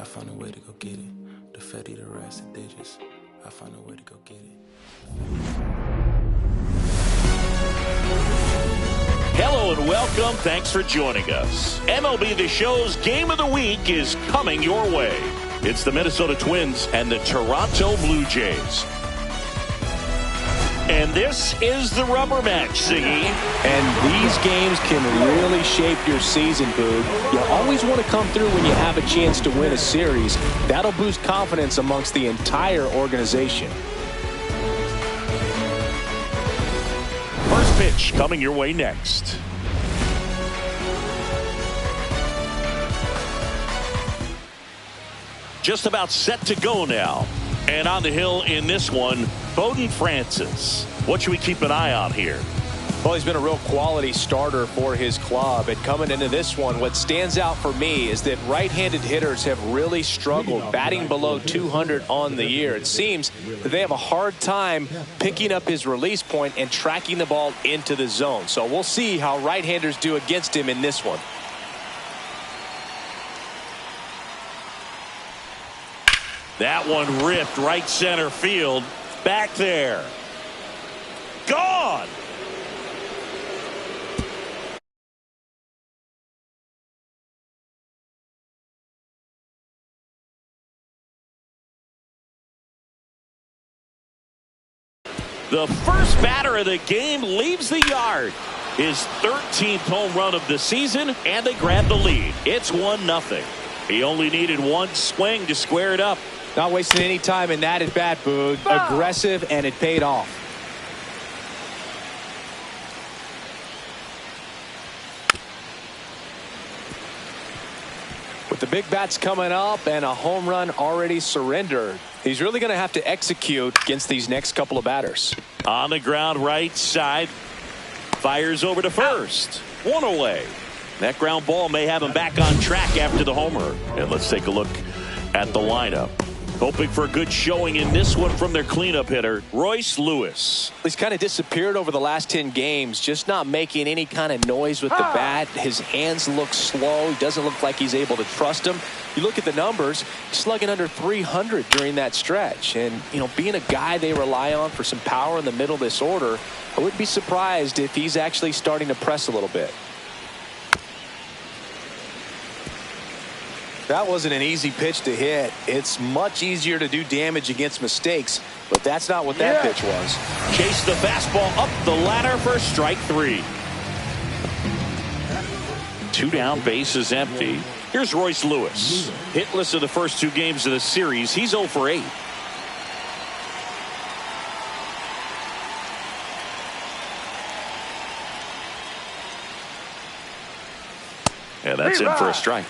I found a way to go get it. The fatty, the rest, the digits. I found a way to go get it. Hello and welcome. Thanks for joining us. MLB The Show's Game of the Week is coming your way. It's the Minnesota Twins and the Toronto Blue Jays. And this is the rubber match, Ziggy. And these games can really shape your season, Boog. You always want to come through when you have a chance to win a series. That'll boost confidence amongst the entire organization. First pitch coming your way next. Just about set to go now. And on the hill in this one, Bowden Francis. What should we keep an eye on here? Well, he's been a real quality starter for his club. And coming into this one, what stands out for me is that right-handed hitters have really struggled, batting below 200 on the year. It seems that they have a hard time picking up his release point and tracking the ball into the zone. So we'll see how right-handers do against him in this one. That one ripped right center field. Back there. Gone. The first batter of the game leaves the yard. His 13th home run of the season, and they grab the lead. It's 1-0. He only needed one swing to square it up. Not wasting any time in that at bat, Boog. Aggressive, and it paid off. With the big bats coming up and a home run already surrendered, he's really going to have to execute against these next couple of batters. On the ground right side. Fires over to first. One away. That ground ball may have him back on track after the homer. And let's take a look at the lineup. Hoping for a good showing in this one from their cleanup hitter, Royce Lewis. He's kind of disappeared over the last 10 games, just not making any kind of noise with the bat. His hands look slow. He doesn't look like he's able to trust him. You look at the numbers, he's slugging under 300 during that stretch. And, you know, being a guy they rely on for some power in the middle of this order, I wouldn't be surprised if he's actually starting to press a little bit. That wasn't an easy pitch to hit. It's much easier to do damage against mistakes, but that's not what that pitch was. Chase the fastball up the ladder for strike 3. 2 down, bases empty. Here's Royce Lewis. Hitless of the first 2 games of the series. He's 0 for 8. And that's in for a strike.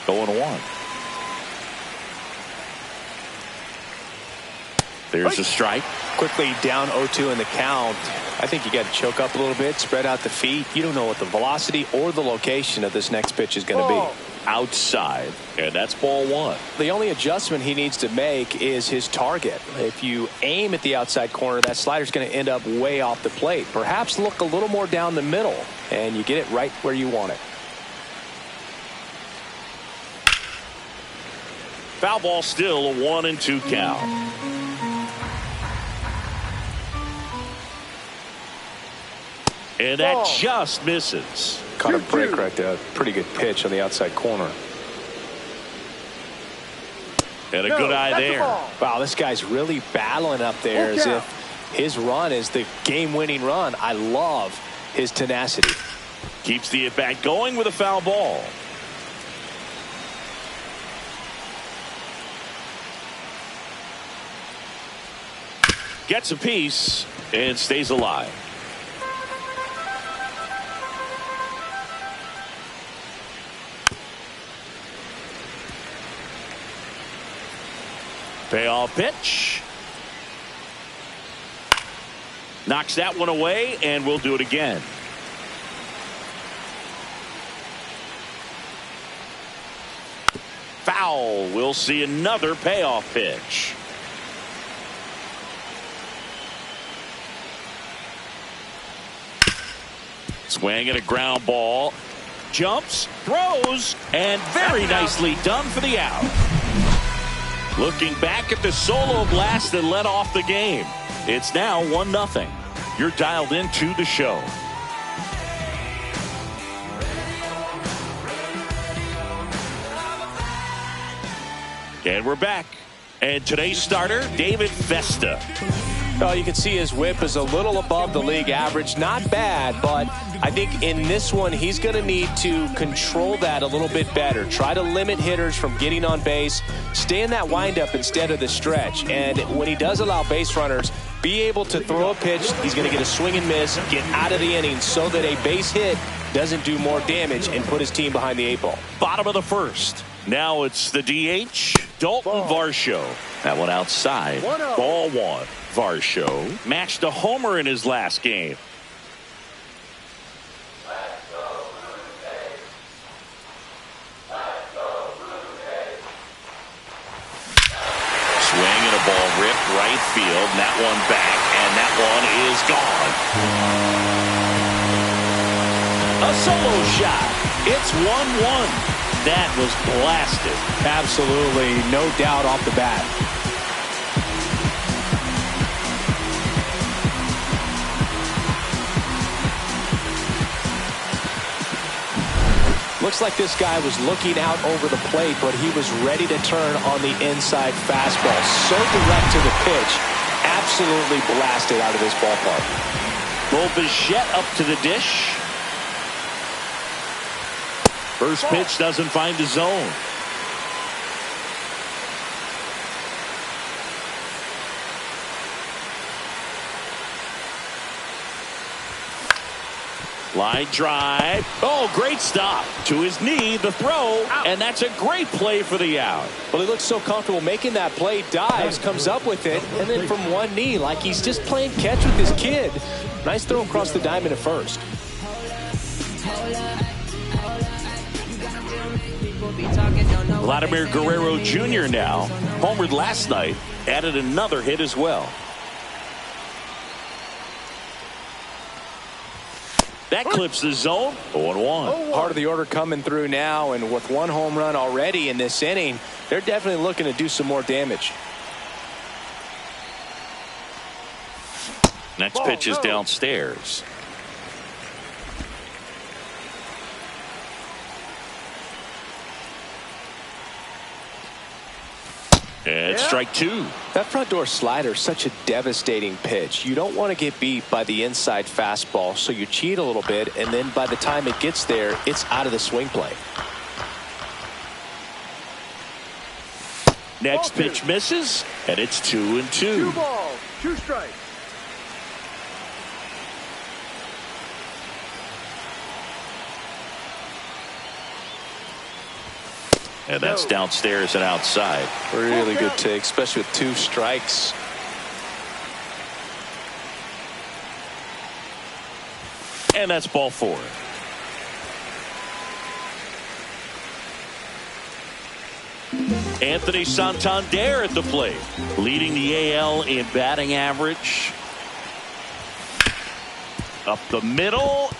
0-1. There's a strike. Quickly down 0-2 in the count. I think you got to choke up a little bit, spread out the feet. You don't know what the velocity or the location of this next pitch is going to be. Outside, and that's ball 1. The only adjustment he needs to make is his target. If you aim at the outside corner, that slider's going to end up way off the plate. Perhaps look a little more down the middle, and you get it right where you want it. Foul ball, still a 1-2 count. And that just misses. Caught a break right there. Pretty good pitch on the outside corner. And a good eye there. Wow, this guy's really battling up there as if his run is the game-winning run. I love his tenacity. Keeps the at-bat going with a foul ball. Gets a piece and stays alive. Payoff pitch. Knocks that one away, and we'll do it again. Foul. We'll see another payoff pitch. Swing and a ground ball. Jumps, throws, and very nicely done for the out. Looking back at the solo blast that led off the game. It's now 1-0. You're dialed into the show. And we're back. And today's starter, David Vesta. Well, you can see his whip is a little above the league average. Not bad, but I think in this one, he's going to need to control that a little bit better. Try to limit hitters from getting on base. Stay in that windup instead of the stretch. And when he does allow base runners, be able to throw a pitch. He's going to get a swing and miss, get out of the inning so that a base hit doesn't do more damage and put his team behind the 8 ball. Bottom of the first. Now it's the DH, Dalton Varsho. That one outside. Ball 1. Varsho matched a homer in his last game. Swing and a ball ripped right field. And that one back, and that one is gone. A solo shot. It's 1-1. That was blasted. Absolutely, no doubt off the bat. Looks like this guy was looking out over the plate, but he was ready to turn on the inside fastball. So direct to the pitch. Absolutely blasted out of this ballpark. Bo Bichette up to the dish. First pitch doesn't find the zone. Line drive. Oh, great stop. To his knee, the throw, and that's a great play for the out. Well, he looks so comfortable making that play. Dives, comes up with it, and then from one knee, like he's just playing catch with his kid. Nice throw across the diamond at first. Vladimir Guerrero Jr. now homered last night, added another hit as well. That clips the zone. 0-1. Part of the order coming through now, and with one home run already in this inning, they're definitely looking to do some more damage. Next pitch is downstairs. And strike 2. That front door slider is such a devastating pitch. You don't want to get beat by the inside fastball, so you cheat a little bit, and then by the time it gets there, it's out of the swing plane. Next pitch misses, and it's 2-2. 2 balls, 2 strikes. And that's downstairs and outside. Really good take, especially with 2 strikes. And that's ball 4. Anthony Santander at the plate, leading the AL in batting average. Up the middle,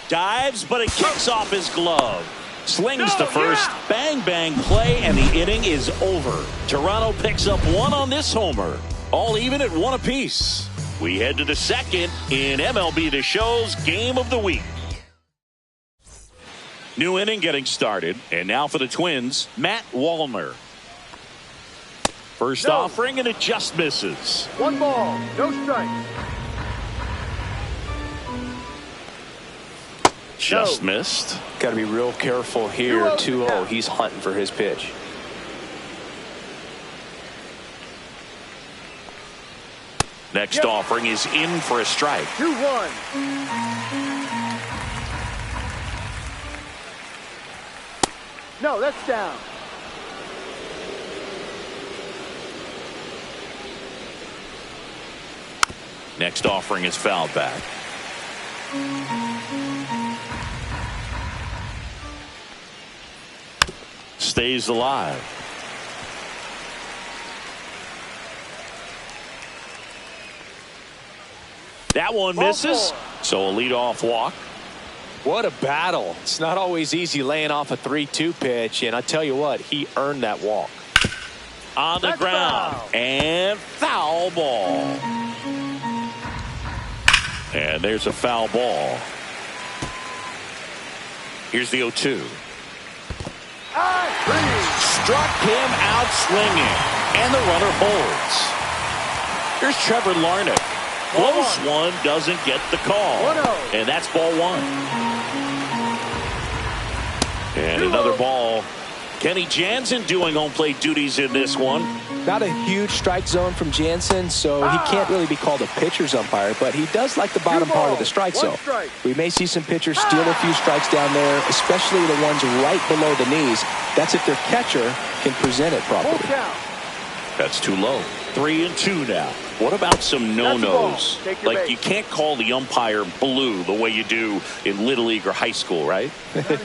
dives, but it kicks off his glove. Slings to first, bang, bang play, and the inning is over. Toronto picks up 1 on this homer. All even at 1 apiece. We head to the second in MLB The Show's Game of the Week. New inning getting started, and now for the Twins, Matt Wallner. First offering, and it just misses. 1 ball, no strikes. Just missed. Got to be real careful here. 2-0. He's hunting for his pitch. Next offering is in for a strike. 2-1. No, that's down. Next offering is fouled back. Stays alive. That one misses. So a leadoff walk. What a battle. It's not always easy laying off a 3-2 pitch, and I tell you what, he earned that walk. On the That's ground. foul. And foul ball. And there's a foul ball. Here's the 0-2. Struck him out swinging. And the runner holds. Here's Trevor Larnach. Close one, doesn't get the call. 1-0. And that's ball one. And another ball. Kenny Jansen doing home plate duties in this one. Not a huge strike zone from Jansen, so he can't really be called a pitcher's umpire, but he does like the bottom part of the strike zone. We may see some pitchers steal a few strikes down there, especially the ones right below the knees. That's if their catcher can present it properly. That's too low. 3-2 now. What about some no-nos? Like you can't call the umpire blue the way you do in Little League or high school, right?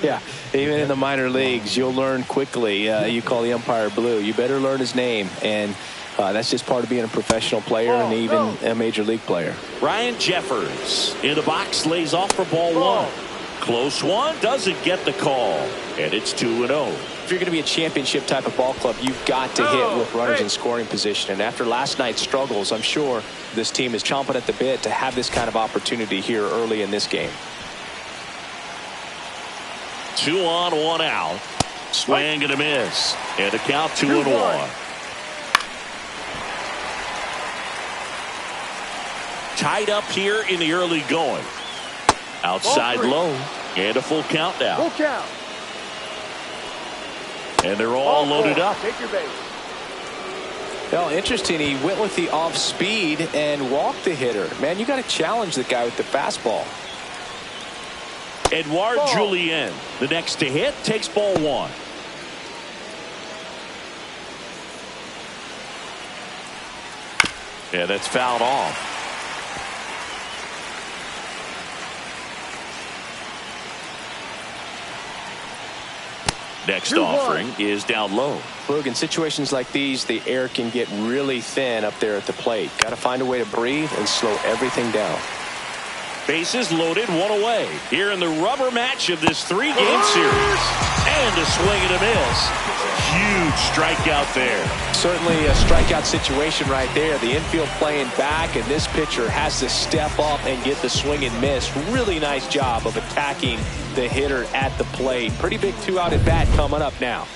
Yeah, even in the minor leagues, you'll learn quickly. You call the umpire blue. You better learn his name, and that's just part of being a professional player and even a major league player. Ryan Jeffers in the box, lays off for ball one. Close one, doesn't get the call, and it's 2-0. If you're going to be a championship type of ball club, you've got to hit with runners in scoring position. And after last night's struggles, I'm sure this team is chomping at the bit to have this kind of opportunity here early in this game. 2 on, 1 out. Swing and a miss. And the count 2-1. Tied up here in the early going. Outside low. And a full count now. Full count. And they're all loaded up. Take your base. Well, interesting. He went with the off speed and walked the hitter. Man, you got to challenge the guy with the fastball. Edouard Julien, the next to hit, takes ball one. Yeah, that's fouled off. Next offering is down low. Look, in situations like these, the air can get really thin up there at the plate. Got to find a way to breathe and slow everything down. Bases loaded, 1 away. Here in the rubber match of this 3-game series. And a swing and a miss. Huge strikeout there. Certainly a strikeout situation right there. The infield playing back, and this pitcher has to step up and get the swing and miss. Really nice job of attacking the hitter at the plate. Pretty big 2-out at bat coming up now.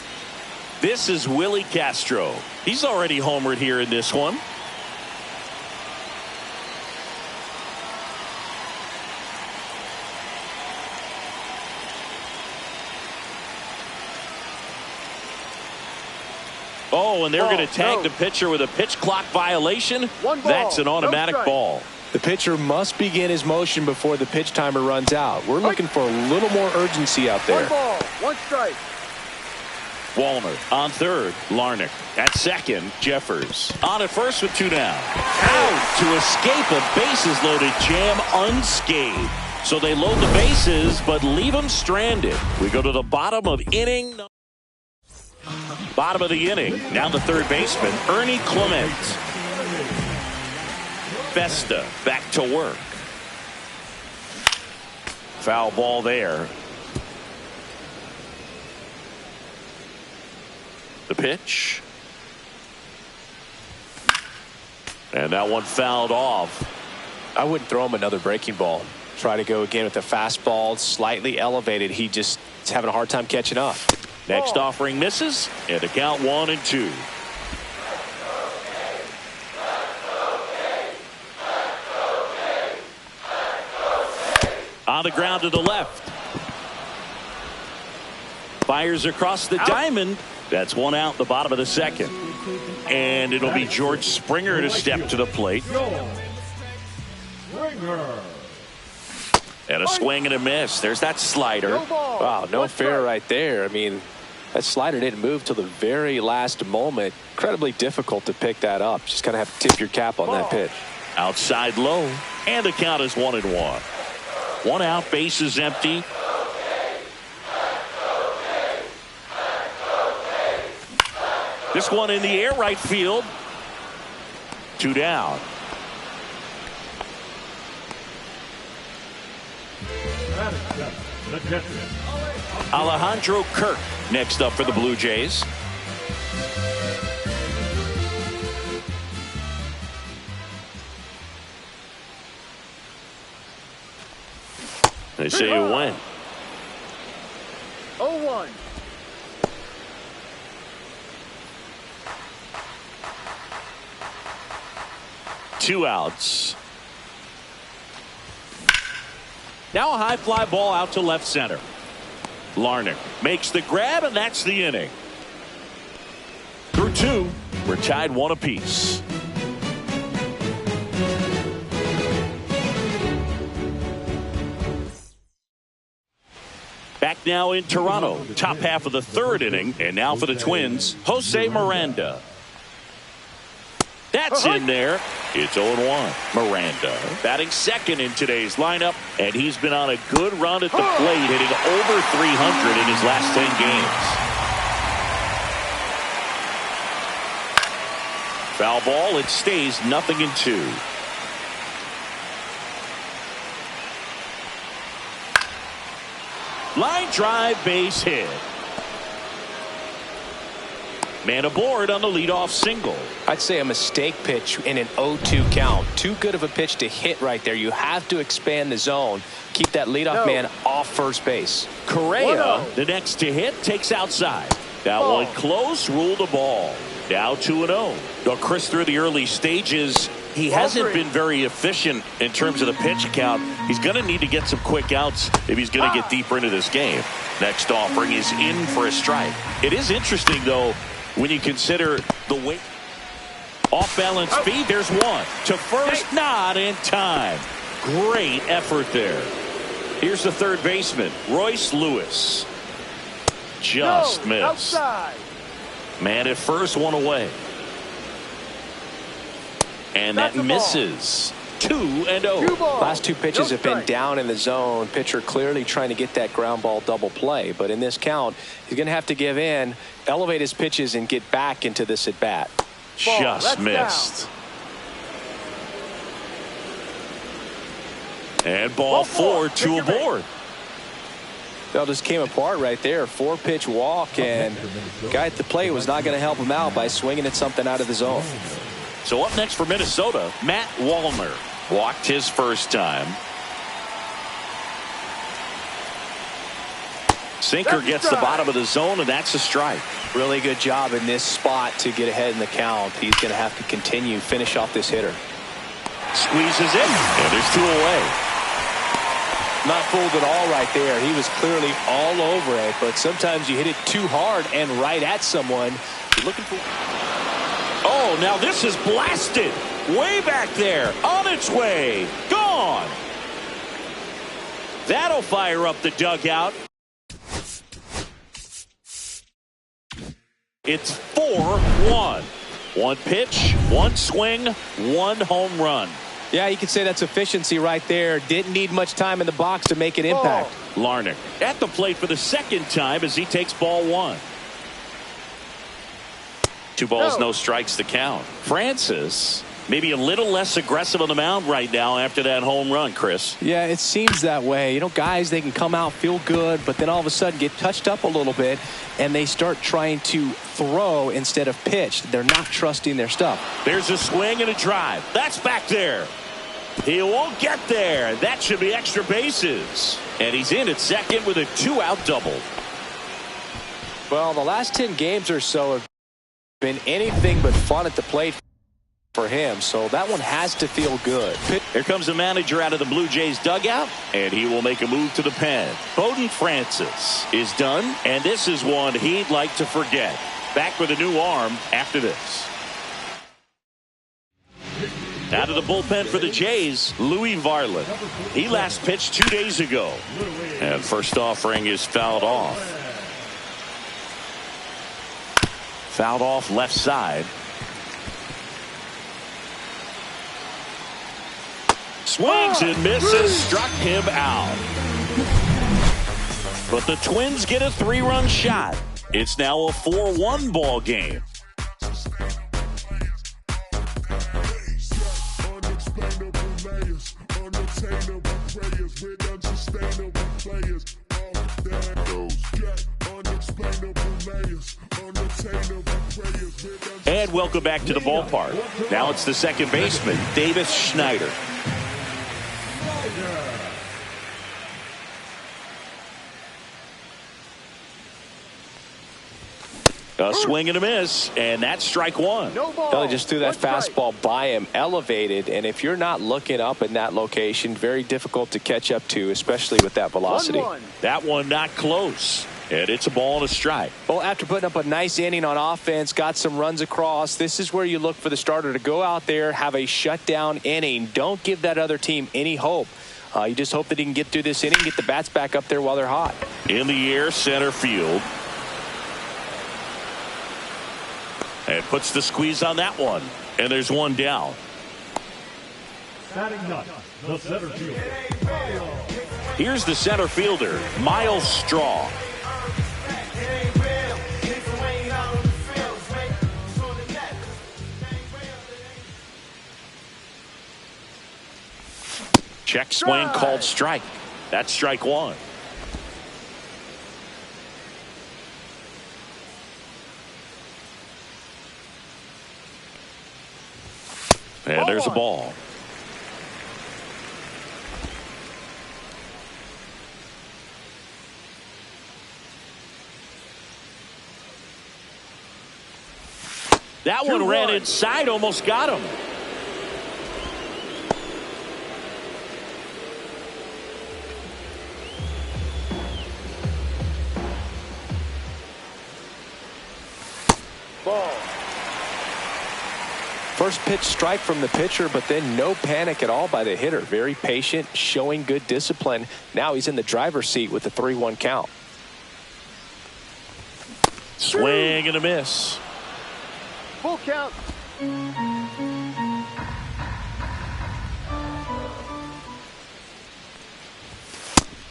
This is Willie Castro. He's already homered here in this one. Oh, and they're going to tag the pitcher with a pitch clock violation. That's an automatic ball. The pitcher must begin his motion before the pitch timer runs out. We're looking for a little more urgency out there. 1 ball, 1 strike. Wallner on third. Larnach at second. Jeffers on at first with 2 down. Out to escape a bases loaded jam unscathed. So they load the bases but leave them stranded. We go to the bottom of inning. Bottom of the inning. Now the third baseman, Ernie Clement. Festa back to work. Foul ball there. The pitch. And that one fouled off. I wouldn't throw him another breaking ball. Try to go again with the fastball, slightly elevated. He just is having a hard time catching up. Next offering misses, and the count 1-2. On the ground to the left. Fires across the diamond. That's 1 out, the bottom of the second. And it'll be George Springer to step to the plate. And a swing and a miss. There's that slider. Wow, no fair right there. I mean, that slider didn't move till the very last moment. Incredibly difficult to pick that up. Just kind of have to tip your cap on that pitch. Outside low. And the count is 1-1. 1 out, bases empty. This one in the air, right field. 2 down. Alejandro Kirk next up for the Blue Jays. They say you win. 0-1. Two outs. Now a high fly ball out to left center. Larnach makes the grab, and that's the inning. Through two, we're tied one apiece. Back now in Toronto, top half of the third inning, and now for the Twins, Jose Miranda. That's in there. It's 0-1. Miranda batting second in today's lineup, and he's been on a good run at the plate, hitting over 300 in his last 10 games. Foul ball. It stays 0-2. Line drive, base hit. Man aboard on the leadoff single. I'd say a mistake pitch in an 0-2 count. Too good of a pitch to hit right there. You have to expand the zone. Keep that leadoff man off first base. Correa, the next to hit, takes outside. That one close, ruled a ball. Now 2-0. Now, Chris, through the early stages, he hasn't been very efficient in terms of the pitch count. He's going to need to get some quick outs if he's going to get deeper into this game. Next offering is in for a strike. It is interesting, though, when you consider the weight. Off-balance speed, there's one. To first, not in time. Great effort there. Here's the third baseman, Royce Lewis. Just missed. Outside. Man at first, one away. And that misses. 2-0. Last two pitches have been down in the zone. Pitcher clearly trying to get that ground ball double play. But in this count, he's going to have to give in, elevate his pitches, and get back into this at bat. Just missed. And ball four, two aboard. That just came apart right there. 4-pitch walk, and guy at the plate was not going to help him out by swinging at something out of the zone. So up next for Minnesota, Matt Wallner. Walked his first time. Sinker gets the bottom of the zone, and that's a strike. Really good job in this spot to get ahead in the count. He's going to have to continue, finish off this hitter. Squeezes in, and there's two away. Not fooled at all right there. He was clearly all over it, but sometimes you hit it too hard and right at someone. You're looking for. Oh, now this is blasted. Way back there. On its way. Gone. That'll fire up the dugout. It's 4-1. One pitch, one swing, one home run. Yeah, you could say that's efficiency right there. Didn't need much time in the box to make an impact. Larnach at the plate for the second time as he takes ball one. 2 balls, no strikes to count. Francis maybe a little less aggressive on the mound right now after that home run, Chris. Yeah, it seems that way. You know, guys, they can come out, feel good, but then all of a sudden get touched up a little bit, and they start trying to throw instead of pitch. They're not trusting their stuff. There's a swing and a drive. That's back there. He won't get there. That should be extra bases. And he's in at second with a 2-out double. Well, the last 10 games or so have been anything but fun at the plate for him, so that one has to feel good. Here comes the manager out of the Blue Jays dugout, and he will make a move to the pen. Bowden Francis is done, and this is one he'd like to forget. Back with a new arm after this. Out of the bullpen for the Jays, Louis Varland. He last pitched 2 days ago, and first offering is fouled off. Fouled off left side. Swings and misses, struck him out. But the Twins get a 3-run shot. It's now a 4-1 ball game. And welcome back to the ballpark. Now it's the second baseman, Davis Schneider. A swing and a miss, and that's strike one. No ball. They just threw that One strike. fastball by him, elevated, and if you're not looking up in that location, very difficult to catch up to, especially with that velocity. 1-1. That one not close, and it's a ball and a strike. Well, after putting up a nice inning on offense, got some runs across, this is where you look for the starter to go out there, have a shutdown inning. Don't give that other team any hope. You just hope that he can get through this inning, get the bats back up there while they're hot. In the air, center field. And puts the squeeze on that one. And there's one down. Batting ninth, the center fielder. Here's the center fielder, Miles Straw. Check swing called strike. That's strike one. And there's a ball. That one ran inside, almost got him. Ball. First pitch strike from the pitcher, but then no panic at all by the hitter. Very patient, showing good discipline. Now he's in the driver's seat with the 3-1 count. Swing and a miss. Full count.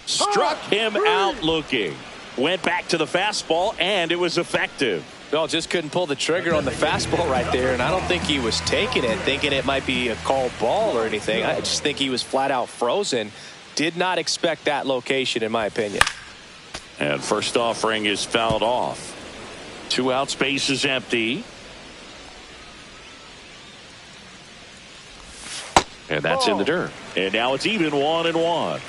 Struck him out looking. Went back to the fastball, and it was effective. Well, just couldn't pull the trigger on the fastball right there, and I don't think he was taking it, thinking it might be a called ball or anything. I just think he was flat out frozen. Did not expect that location, in my opinion. And first offering is fouled off. 2 outs, base is empty. And that's in the dirt. And now it's even 1-1.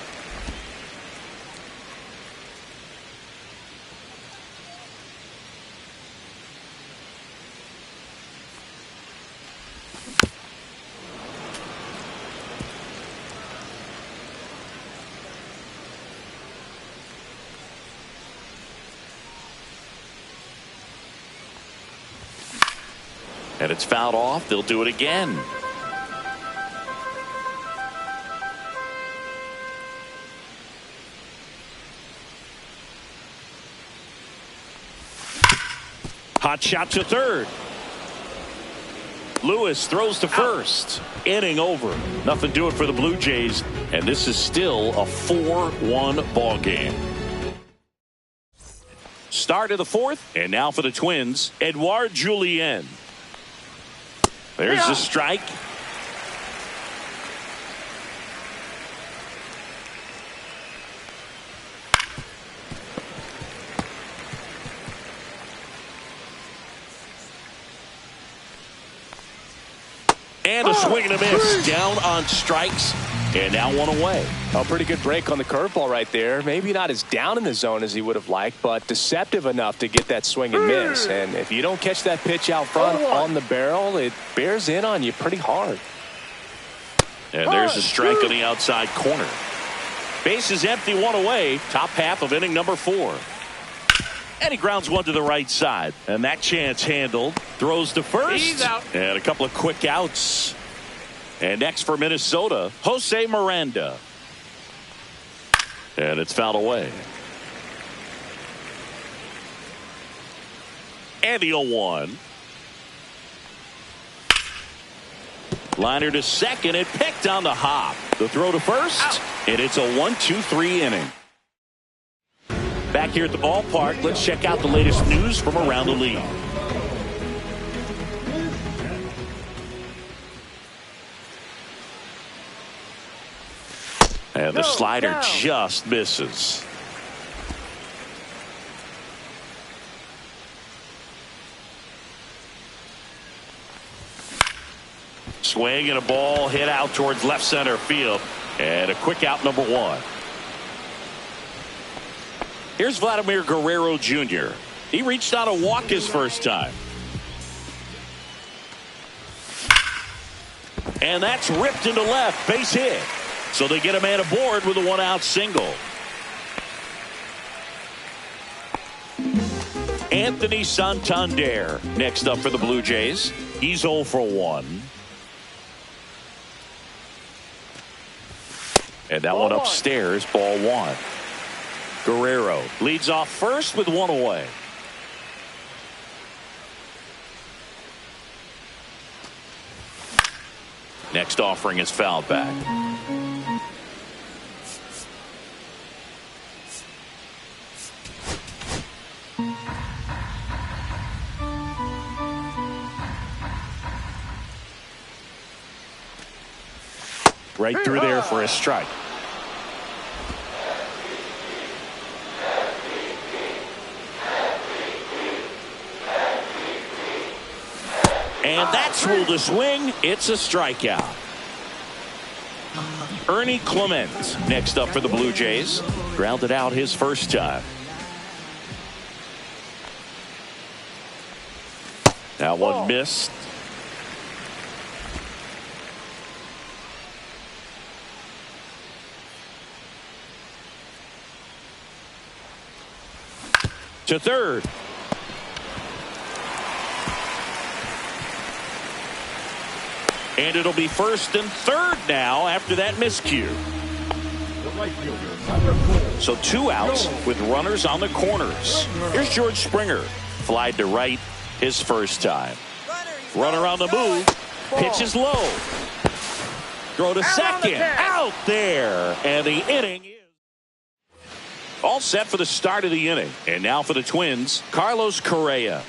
And it's fouled off. They'll do it again. Hot shot to third. Lewis throws to first. Inning over. Nothing doing for the Blue Jays. And this is still a 4-1 ball game. Start of the fourth. And now for the Twins, Edouard Julien. There's the strike. And a swing and a miss. Down on strikes. And now one away. A pretty good break on the curveball right there. Maybe not as down in the zone as he would have liked, but deceptive enough to get that swing and miss. And if you don't catch that pitch out front on the barrel, it bears in on you pretty hard. And there's a strike on the outside corner. Base is empty, one away. Top half of inning number 4. And he grounds one to the right side. And that chance handled. Throws to first. He's out. And a couple of quick outs. And next for Minnesota, Jose Miranda. And it's fouled away. And the 0-1. Liner to second. It picked on the hop. The throw to first. Out. And it's a 1-2-3 inning. Back here at the ballpark, let's check out the latest news from around the league. And the slider just misses. Swing and a ball hit out towards left center field. And a quick out, number 1. Here's Vladimir Guerrero Jr. He reached out a walk his first time. And that's ripped into left. Base hit. So they get a man aboard with a one-out single. Anthony Santander next up for the Blue Jays. He's 0 for 1. And that one upstairs, ball 1. Guerrero leads off first with 1 away. Next offering is fouled back. Right through there for a strike. And that's ruled a swing. It's a strikeout. Ernie Clement next up for the Blue Jays. Grounded out his first time. That one missed. To third. And it'll be first and third now after that miscue. So 2 outs with runners on the corners. Here's George Springer. Flied to right his first time. Runner on the move. Pitch is low. Throw to second. Out there. And the inning is all set for the start of the inning. And now for the Twins, Carlos Correa.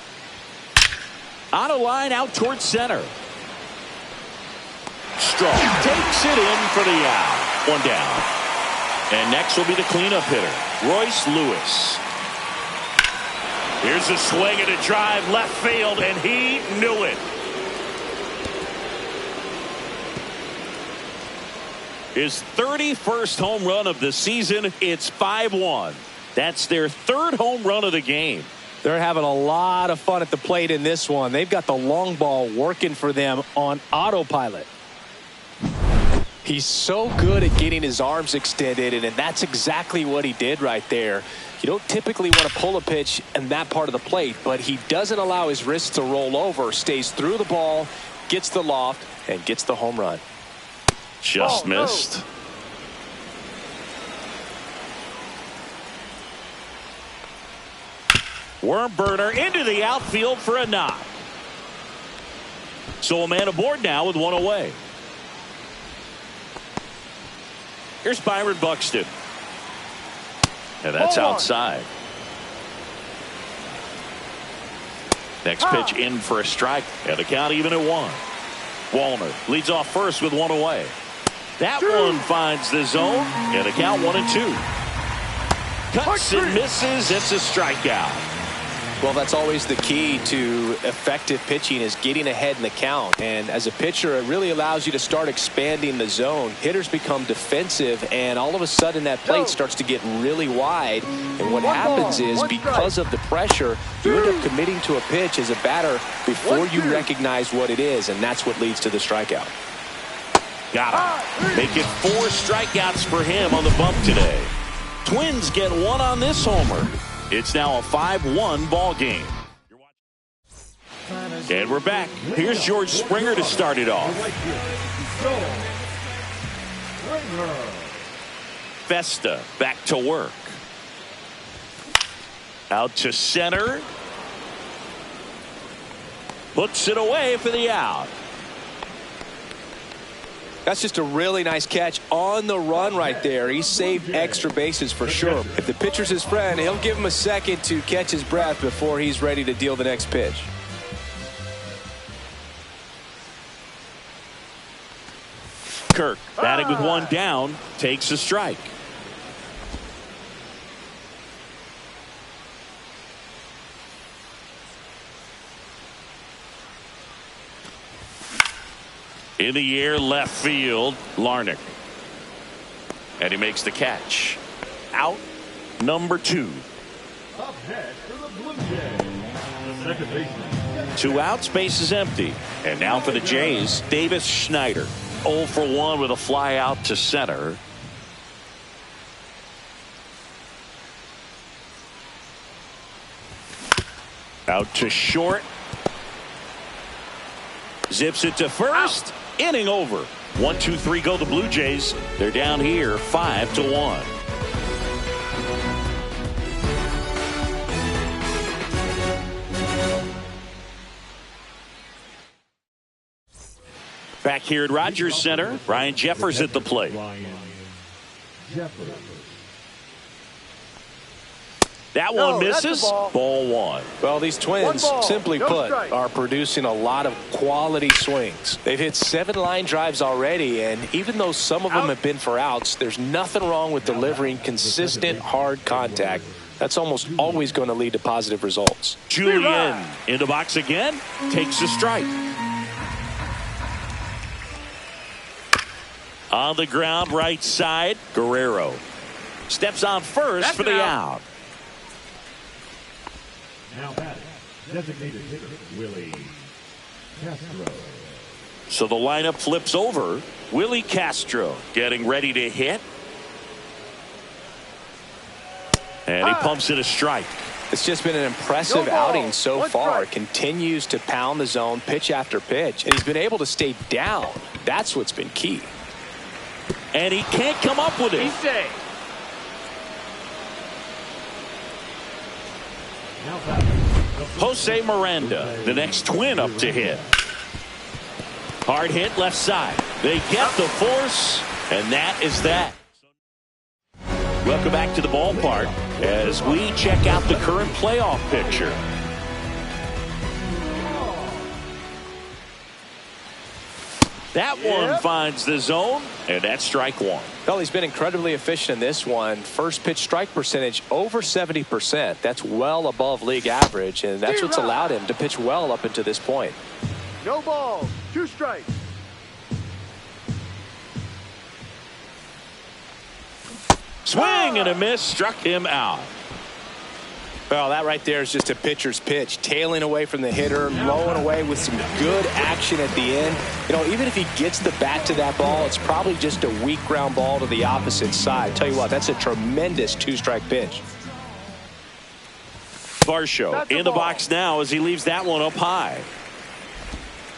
On a line out towards center. Strong takes it in for the out. 1 down. And next will be the cleanup hitter, Royce Lewis. Here's a swing and a drive left field, and he knew it. His 31st home run of the season. It's 5-1. That's their 3rd home run of the game. They're having a lot of fun at the plate in this one. They've got the long ball working for them on autopilot. He's so good at getting his arms extended, and that's exactly what he did right there. You don't typically want to pull a pitch in that part of the plate, but he doesn't allow his wrists to roll over, stays through the ball, gets the loft, and gets the home run. Just missed. Worm burner into the outfield for a knock. So a man aboard now with 1 away. Here's Byron Buxton. And that's outside. Next pitch in for a strike. And the count even at 1. Wallner leads off first with 1 away. That one finds the zone. And the count 1-2. Cuts and misses. It's a strikeout. Well, that's always the key to effective pitching, is getting ahead in the count. And as a pitcher, it really allows you to start expanding the zone. Hitters become defensive, and all of a sudden that plate starts to get really wide. And what happens is, because of the pressure, you end up committing to a pitch as a batter before you recognize what it is, and that's what leads to the strikeout. Got him. Make it 4 strikeouts for him on the bump today. Twins get 1 on this homer. It's now a 5-1 ball game. And we're back. Here's George Springer to start it off. Festa back to work. Out to center. Puts it away for the out. That's just a really nice catch on the run right there. He saved extra bases for sure. If the pitcher's his friend, he'll give him a second to catch his breath before he's ready to deal the next pitch. Kirk batting with 1 down, takes a strike. In the air, left field, Larnach. And he makes the catch. Out number 2. Up next for the Blue Jays, second baseman. 2 outs, base is empty. And now for the Jays, Davis Schneider. 0 for 1 with a fly out to center. Out to short. Zips it to first. Inning over. 1, 2, 3 go the Blue Jays. They're down here 5-1. Back here at Rogers Center, Ryan Jeffers at the plate. That one misses. Ball 1. Well, these Twins, simply put, are producing a lot of quality swings. They've hit 7 line drives already, and even though some of them have been for outs, there's nothing wrong with delivering consistent, hard contact. That's almost always going to lead to positive results. Julian in the box again, takes a strike. On the ground, right side, Guerrero steps on first for the out. Now batting, designated hitter, Willie Castro. So the lineup flips over. Willie Castro getting ready to hit. And he pumps it a strike. It's just been an impressive outing so far. Continues to pound the zone pitch after pitch. And he's been able to stay down. That's what's been key. And he can't come up with it. He's safe. Now batting, Jose Miranda, the next Twin up to hit. Hard hit left side. They get the force, and that is that. Welcome back to the ballpark as we check out the current playoff picture. That one finds the zone, and that's strike 1. Well, he's been incredibly efficient in this one. First pitch strike percentage over 70%. That's well above league average, and that's what's allowed him to pitch well up until this point. No balls. 2 strikes. Swing and a miss, struck him out. Well, that right there is just a pitcher's pitch. Tailing away from the hitter, blowing away with some good action at the end. You know, even if he gets the bat to that ball, it's probably just a weak ground ball to the opposite side. Tell you what, that's a tremendous 2-strike pitch. Varsho in the box now as he leaves that one up high.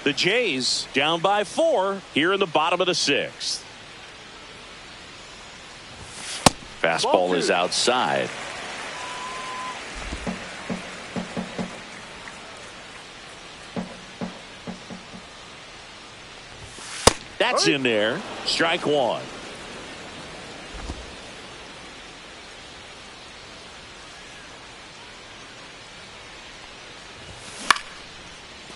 The Jays down by 4 here in the bottom of the 6th. Fastball is outside. That's in there. Strike 1.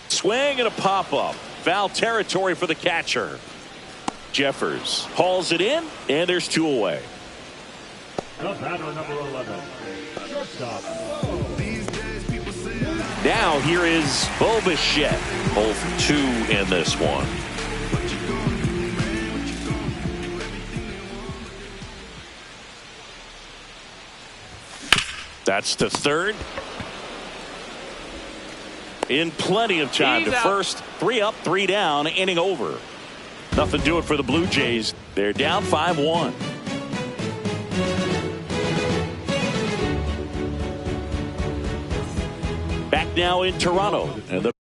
Swing and a pop-up. Foul territory for the catcher. Jeffers hauls it in, and there's 2 away. The batter, number 11, shortstop. Now here is Bo Bichette. 0 for 2 in this one. That's to third. In plenty of time to first. 3 up, 3 down, inning over. Nothing doing for the Blue Jays. They're down 5-1. Back now in Toronto. And the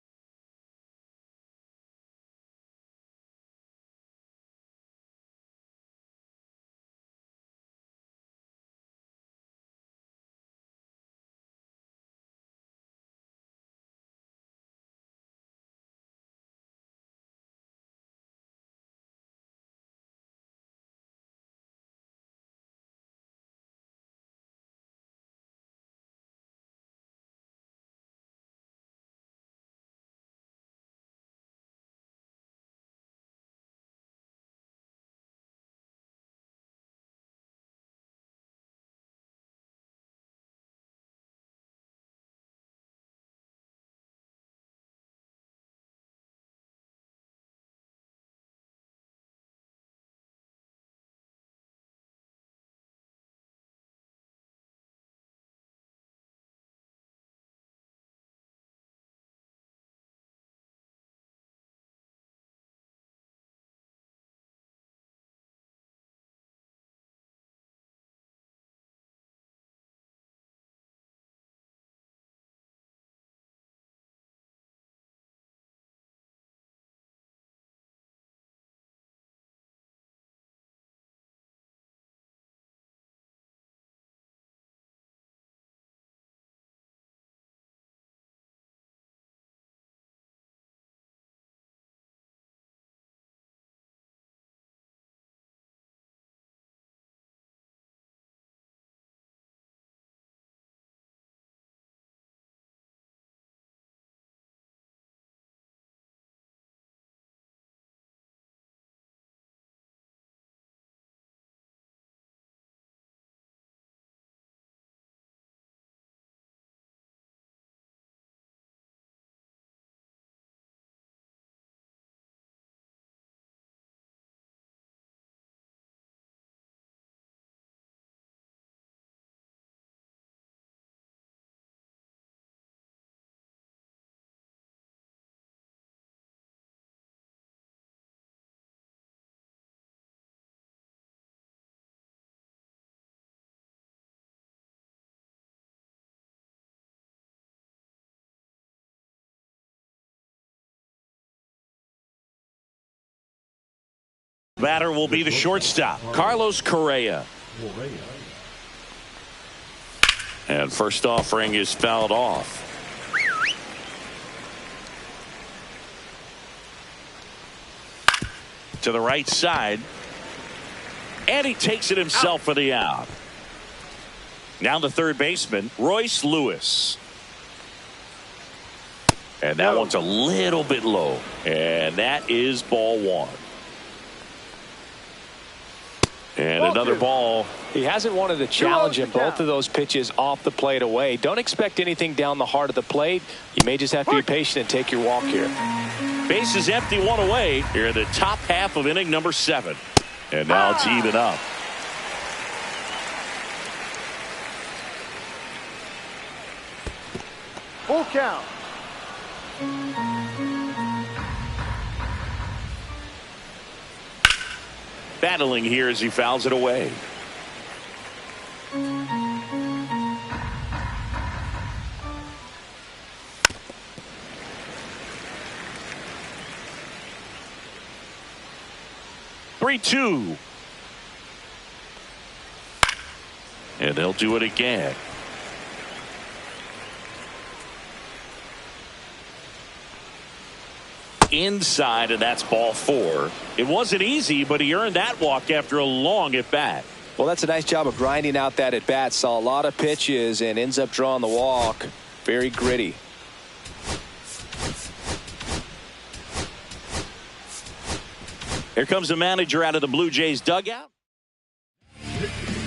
Batter will be the shortstop, Carlos Correa. And first offering is fouled off. To the right side. And he takes it himself for the out. Now the third baseman, Royce Lewis. And that one's a little bit low. And that is ball one. And another ball. He hasn't wanted to challenge him. Both of those pitches off the plate away. Don't expect anything down the heart of the plate. You may just have to be patient and take your walk here. Base is empty, one away here in the top half of inning number 7. And now it's even up. Full count. Battling here as he fouls it away. Three-two. And they'll do it again. Inside, and that's ball 4. It wasn't easy, but he earned that walk after a long at bat. Well, that's a nice job of grinding out that at bat. Saw a lot of pitches and ends up drawing the walk. Very gritty. Here comes the manager out of the Blue Jays dugout.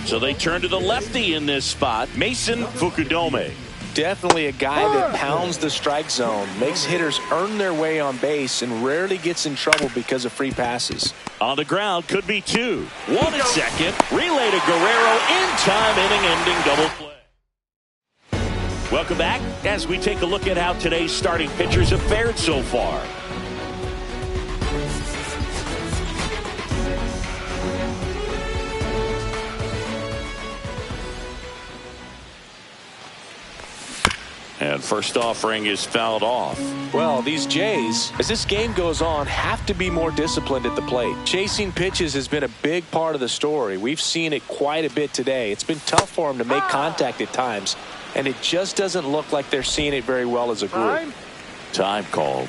So they turn to the lefty in this spot, Mason Fukudome. Definitely a guy that pounds the strike zone, makes hitters earn their way on base, and rarely gets in trouble because of free passes. On the ground, could be 2. 1 at second. Relay to Guerrero. In time, inning-ending double play. Welcome back as we take a look at how today's starting pitchers have fared so far. And first offering is fouled off. Well, these Jays, as this game goes on, have to be more disciplined at the plate. Chasing pitches has been a big part of the story. We've seen it quite a bit today. It's been tough for them to make contact at times, and it just doesn't look like they're seeing it very well as a group. Time called.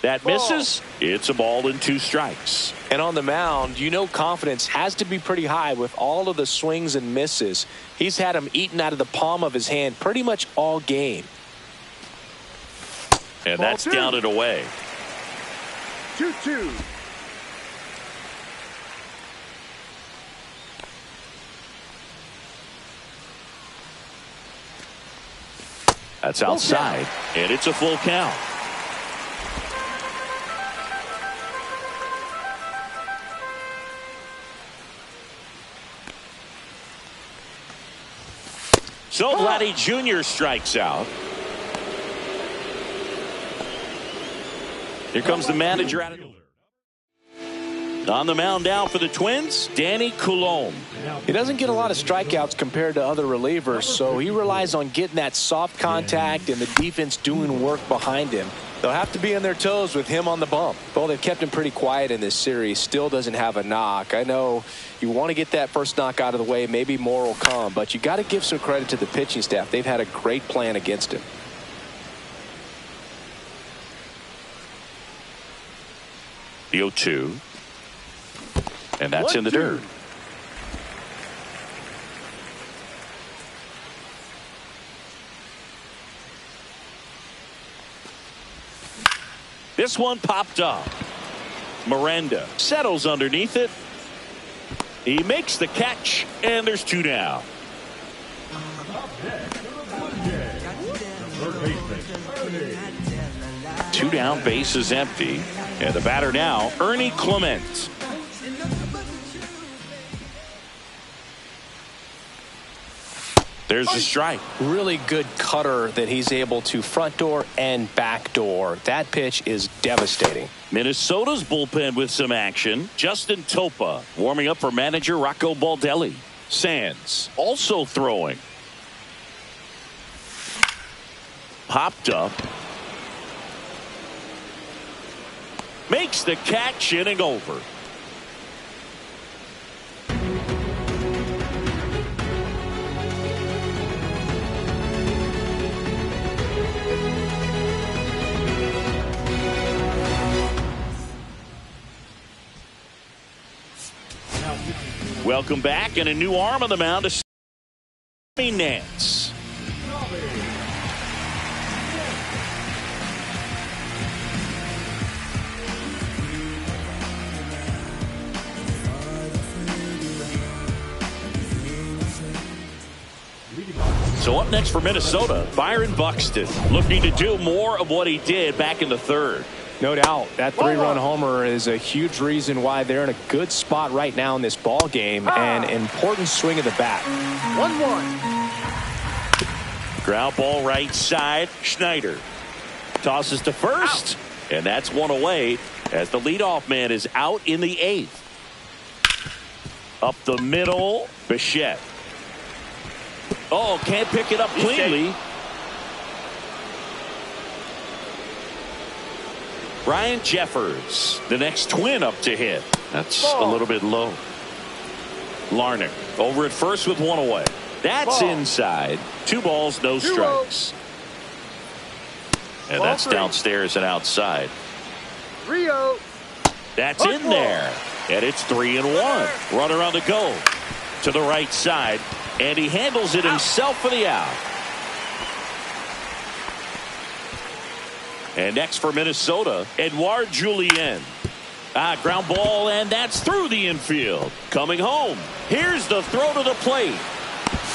That misses. It's a ball and 2 strikes. And on the mound, you know confidence has to be pretty high with all of the swings and misses. He's had them eaten out of the palm of his hand pretty much all game. And that's down and away. 2-2. That's outside, and it's a full count. So Vladdy Jr. strikes out. Here comes the manager out of on the mound now for the Twins, Danny Coulombe. He doesn't get a lot of strikeouts compared to other relievers, so he relies on getting that soft contact and the defense doing work behind him. They'll have to be on their toes with him on the bump. Well, they've kept him pretty quiet in this series. Still doesn't have a knock. I know you want to get that first knock out of the way. Maybe more will come, but you got to give some credit to the pitching staff. They've had a great plan against him. The 0-2. And that's in the dirt. This one popped up. Miranda settles underneath it. He makes the catch, and there's 2 down. Two down, base is empty. And the batter now, Ernie Clement. There's a strike. Really good cutter that he's able to front door and back door. That pitch is devastating. Minnesota's bullpen with some action. Justin Topa warming up for manager Rocco Baldelli. Sands also throwing. Popped up. Makes the catch, inning over. Welcome back, and a new arm on the mound is Nance. So up next for Minnesota, Byron Buxton, looking to do more of what he did back in the third. No doubt. That three-run homer is a huge reason why they're in a good spot right now in this ball game, and an important swing of the bat. 1-1. Ground ball right side. Schneider tosses to first, and that's one away as the leadoff man is out in the eighth. Up the middle, Bichette. Oh, can't pick it up cleanly. Ryan Jeffers, the next twin up to hit. That's a little bit low. Larnach over at first with one away. That's inside. 2 balls, no strikes. And that's downstairs and outside. 3-0. That's in there. And it's 3-1. Runner on the go to the right side. And he handles it himself for the out. And next for Minnesota, Edouard Julien. Ground ball, and that's through the infield. Coming home. Here's the throw to the plate.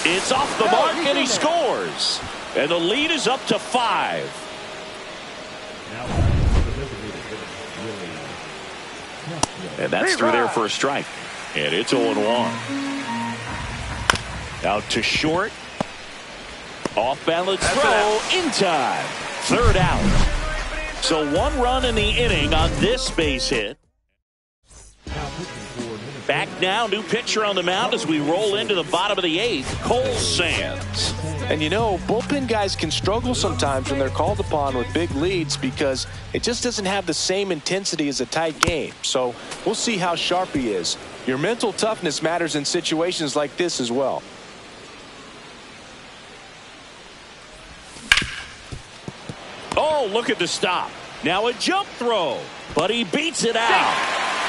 It's off the mark, and he scores. And the lead is up to 5. And that's through there for a strike. And it's 0-1. Out to short. Off balance throw in time. Third out. So 1 run in the inning on this base hit. Back now, new pitcher on the mound as we roll into the bottom of the 8th, Cole Sands. And you know, bullpen guys can struggle sometimes when they're called upon with big leads because it just doesn't have the same intensity as a tight game. So we'll see how sharp he is. Your mental toughness matters in situations like this as well. Oh, look at the stop. Now a jump throw, but he beats it out.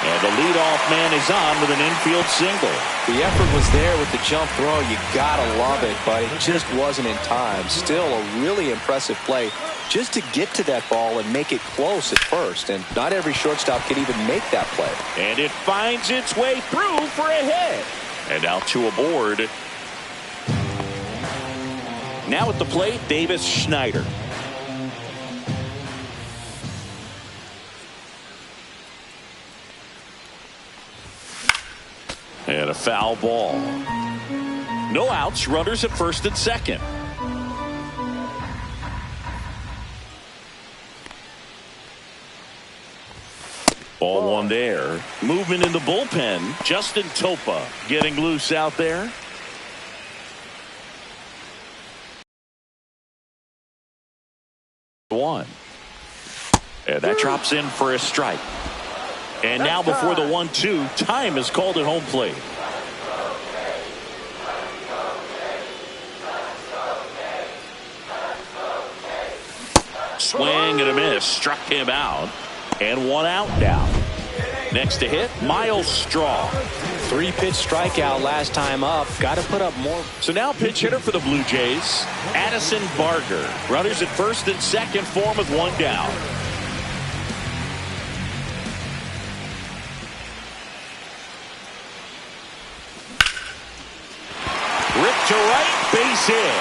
And the leadoff man is on with an infield single. The effort was there with the jump throw. You gotta love it, but it just wasn't in time. Still a really impressive play just to get to that ball and make it close at first. And not every shortstop can even make that play. And it finds its way through for a hit. And out to a board. Now at the plate, Davis Schneider. And a foul ball. No outs, runners at first and second. Ball 1 there. Movement in the bullpen. Justin Topa getting loose out there. One. And that drops in for a strike. And now before the 1-2, time is called at home plate. Swing and a miss. Struck him out. And 1 out now. Next to hit, Miles Straw. 3-pitch strikeout last time up. Got to put up more. So now pitch hitter for the Blue Jays, Addison Barger. Runners at first and second for him with 1 down. Ripped to right, base hit.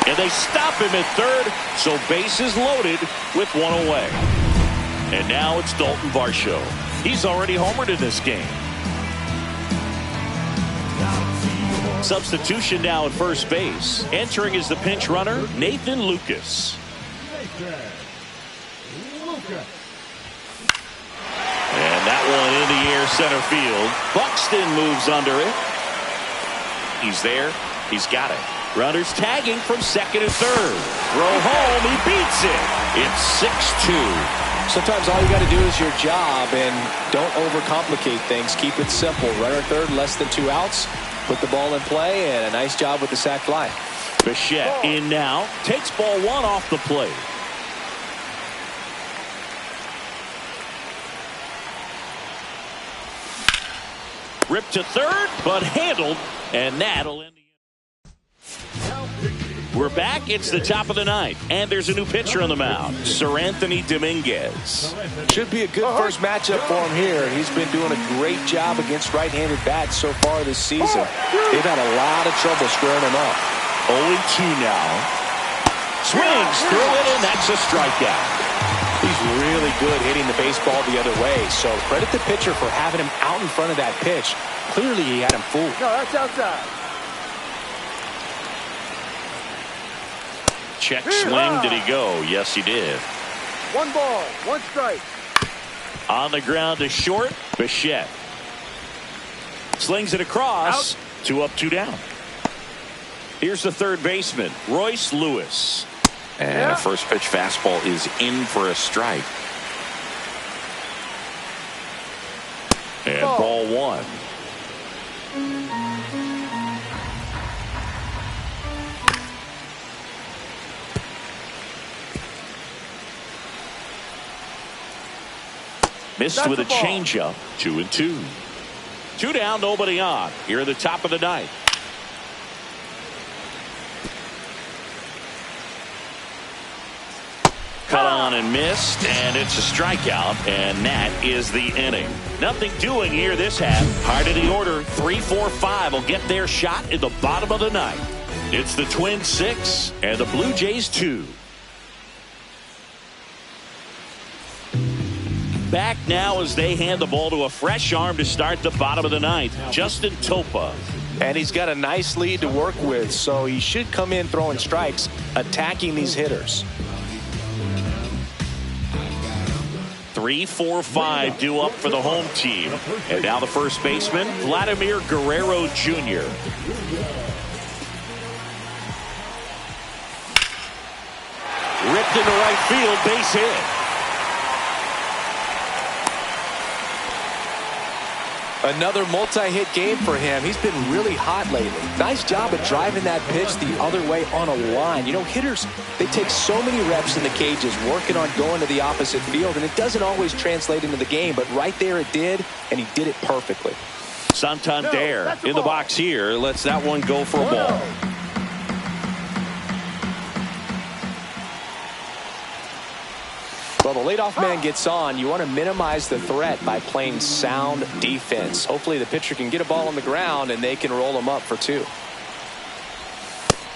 And they stop him at third, so bases loaded with 1 away. And now it's Dalton Varsho. He's already homered in this game. Substitution now at first base. Entering is the pinch runner, Nathan Lucas. And that one in the air center field. Buxton moves under it. He's there. He's got it. Runners tagging from second and third. Throw home. He beats it. It's 6-2. Sometimes all you got to do is your job and don't overcomplicate things. Keep it simple. Runner third, less than 2 outs. Put the ball in play, and a nice job with the sac fly. Bichette in now. Takes ball one off the plate. Ripped to third, but handled, and that'll end the inning. We're back. It's the top of the ninth, and there's a new pitcher on the mound, Sir Anthony Dominguez. Should be a good first matchup for him here. He's been doing a great job against right-handed bats so far this season. They've had a lot of trouble squaring him up. 0-2 now. Swings through it, and that's a strikeout. He's really good hitting the baseball the other way, so credit the pitcher for having him out in front of that pitch. Clearly, he had him fooled. No, that's outside. Check swing. Did he go? Yes, he did. 1 ball, 1 strike. On the ground to short. Bichette slings it across. Out. 2 up, 2 down. Here's the third baseman, Royce Lewis. And a first pitch fastball is in for a strike. And ball 1. Missed with a changeup. 2-2. 2 down, nobody on. Here at the top of the ninth. Cut on and missed, and it's a strikeout, and that is the inning. Nothing doing here this half. Heart of the order, 3, 4, 5 will get their shot in the bottom of the ninth. It's the Twins 6 and the Blue Jays 2. Back now as they hand the ball to a fresh arm to start the bottom of the ninth, Justin Topa. And he's got a nice lead to work with, so he should come in throwing strikes, attacking these hitters. 3, 4, 5 due up for the home team. And now the first baseman, Vladimir Guerrero Jr. Ripped into right field, base hit. Another multi-hit game for him. He's been really hot lately. Nice job at driving that pitch the other way on a line. You know, hitters, they take so many reps in the cages working on going to the opposite field, and it doesn't always translate into the game, but right there it did, and he did it perfectly. Santander in the box here. Lets that one go for a ball. Well, the leadoff man gets on. You want to minimize the threat by playing sound defense. Hopefully the pitcher can get a ball on the ground and they can roll him up for 2.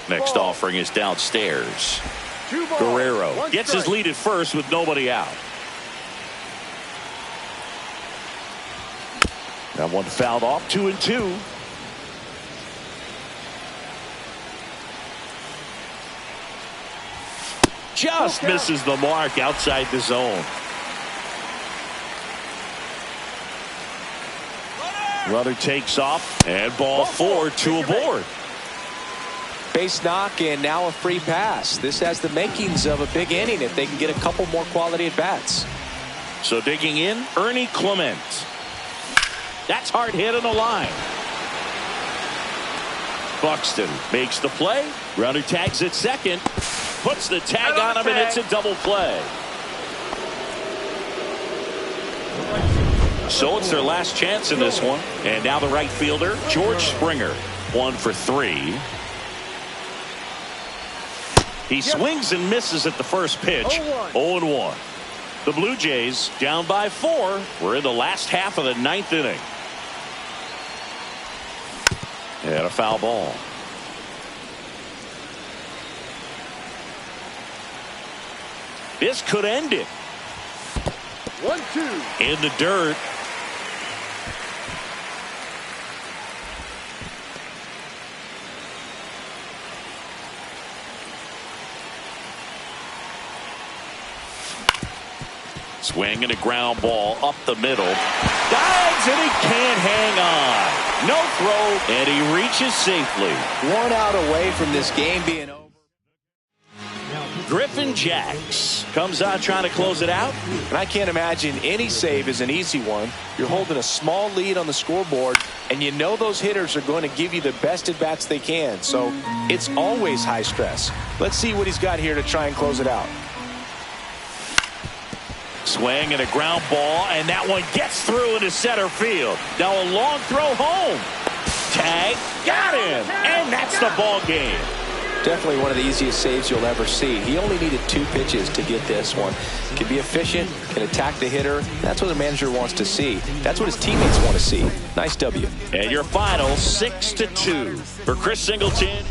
Next offering is downstairs. Guerrero gets his lead at first with nobody out. That one fouled off. 2-2. Just misses the mark outside the zone. Runner takes off, and ball 4, 2 aboard. Base knock, and now a free pass. This has the makings of a big inning if they can get a couple more quality at-bats. So digging in, Ernie Clement. That's hard hit on the line. Buxton makes the play. Runner tags at second. Puts the tag on him, and it's a double play. So it's their last chance in this one. And now the right fielder, George Springer. 1 for 3. He swings and misses at the first pitch. 0-1. The Blue Jays down by 4. We're in the last half of the 9th inning. And a foul ball. This could end it. 1-2. In the dirt. Swing and a ground ball up the middle. and he can't hang on. No throw, and he reaches safely. 1 out away from this game being over. Griffin Jacks comes out trying to close it out. And I can't imagine any save is an easy one. You're holding a small lead on the scoreboard, and you know those hitters are going to give you the best at-bats they can. So it's always high stress. Let's see what he's got here to try and close it out. Swing and a ground ball, and that one gets through into center field. Now a long throw home. Tag, got him, and that's the ball game. Definitely one of the easiest saves you'll ever see. He only needed 2 pitches to get this one. Can be efficient, can attack the hitter. That's what the manager wants to see. That's what his teammates want to see. Nice W. And your final 6-2 for Chris Singleton.